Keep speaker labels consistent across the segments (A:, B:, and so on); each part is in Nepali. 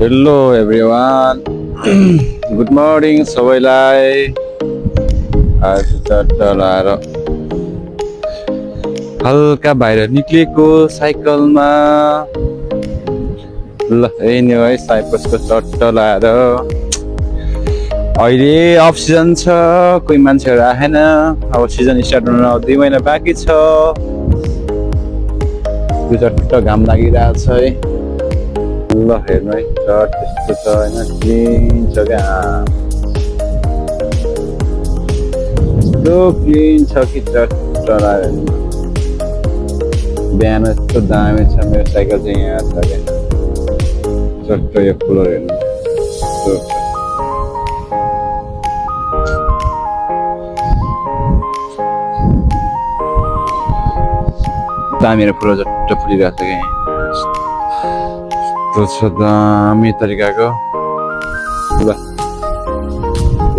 A: हेलो एभ्रिवान गुड मर्निङ सबैलाई। आज चट्ट लाएर हल्का बाहिर निक्लिएको साइकलमा। ल यही नै है साइप्रसको चट्ट लाएर। अहिले अफ सिजन छ, कोही मान्छेहरू आएन। अब सिजन स्टार्ट हुन 2 महिना बाँकी छ। त्यो चट्ट घाम लागिरहेछ है। ल हेर्नु है चट त्यस्तो छ होइन, क्लिन छ क्या। यस्तो क्लिन छ कि चट्ट लाग्यो। बिहान यस्तो दामी छ मेरो साइकल चाहिँ यहाँ छ क्या। चट्ट यो फुलहरू हेर्नु यस्तो छ। दामी फुलहरू चट्ट फुलिरहेको छ क्या। यस्तो छ दामी तरिकाको। ल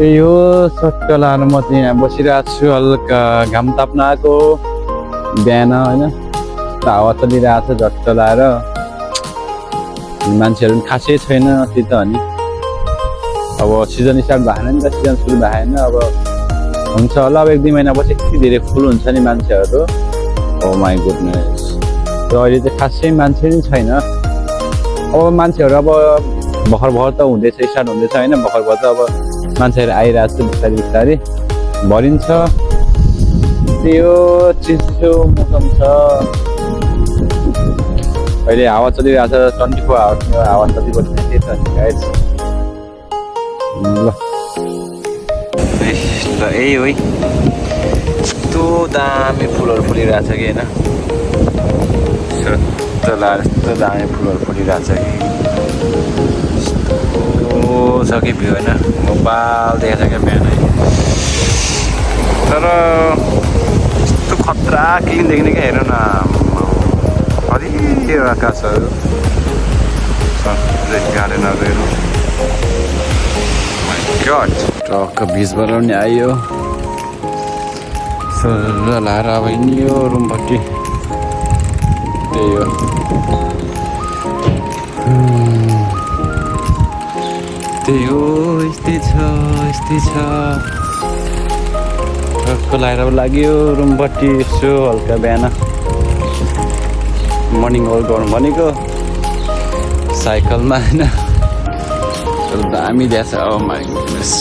A: यही हो चट्ट लाएर म चाहिँ यहाँ बसिरहेको छु। हल्का घाम ताप्न आएको बिहान होइन, हावा चलिरहेको छ झट्ट लाएर। मान्छेहरू पनि खासै छैन त्यही त नि। अब सिजन स्टार्ट भएन नि त, सिजन सुरु भएन। अब हुन्छ होला अब 1-2 महिनापछि यति धेरै फुल हुन्छ नि मान्छेहरू। ओ माई गुडनेस। अहिले चाहिँ खासै मान्छे पनि छैन। अब मान्छेहरू अब भर्खर त हुँदैछ, स्टार्ट हुँदैछ होइन। भर्खर त अब मान्छेहरू आइरहेको छ बिस्तारै बिस्तारै भरिन्छ। त्यही हो चिसो मौसम छ। अहिले हावा चलिरहेको छ 24 आवर्स हावा चलिबस्ने त्यही त नि गाइस। ल यही हो है, यस्तो दामी फुलहरू फुलिरहेको छ कि होइन। यस्तो दामी फुलहरू फुलिरहेको छ कि। यस्तो छ कि भ्यू होइन, मोबाइल देखेको छ क्या बिहान है। तर यस्तो खतरा क्लिन देखिने क्या। हेर्नु न हरियो आकाशहरू, गार्डनहरू हेर्नु। ट्रक बिचबाट पनि आयो। लाएर अब हिँड्यो रुमपट्टि। त्यही हो त्यही हो, यस्तै छ। ट्रकको लाएर अब लाग्यो रुमपट्टि। यसो हल्का बिहान मर्निङ वाक गर्नु भनेको साइकलमा होइन। दामी दिएछ। Oh my goodness.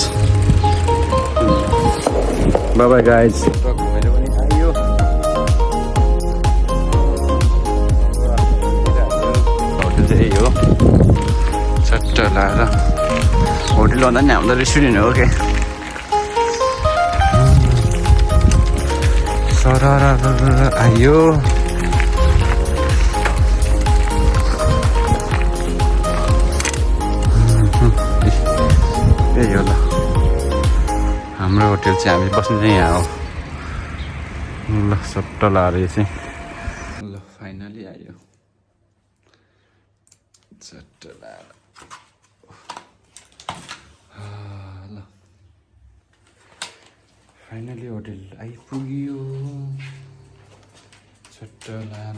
A: Bye bye guys. घुमेर पनि आयो। होटल चाहिँ यही हो चट्ट लाएर। होटल भन्दा नि हाम्रो रेस्टुरेन्ट हो क्या। सरर आयो। त्यही हो ल हाम्रो होटल चाहिँ। हामी बस्ने चाहिँ यहाँ हो। ल सट्ट लाएर चाहिँ ल फाइनली आयो चट्ट लाएर। ल फाइनली होटल आइपुग्यो चट्ट लाएर।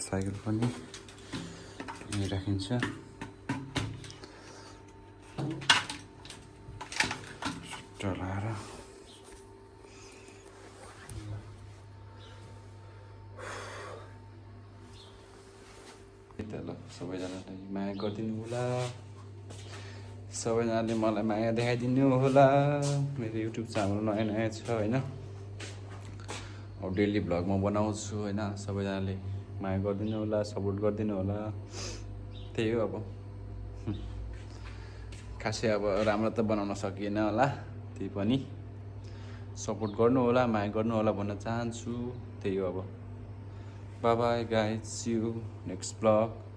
A: साइकल पनि यहीँ राखिन्छ। चलाएर ल सबैजनालाई माया गरिदिनु होला। सबैजनाले मलाई माया देखाइदिनु होला। मेरो युट्युब च्यानल नयाँ छ होइन। अब डेली भ्लग म बनाउँछु होइन। सबैजनाले माया गरिदिनु होला, सपोर्ट गरिदिनु होला। त्यही हो अब खासै अब राम्रो त बनाउन सकिएन होला, त्यही पनि सपोर्ट गर्नु होला, माया गर्नु होला भन्न चाहन्छु। त्यही हो अब। Bye bye guys, see you next vlog.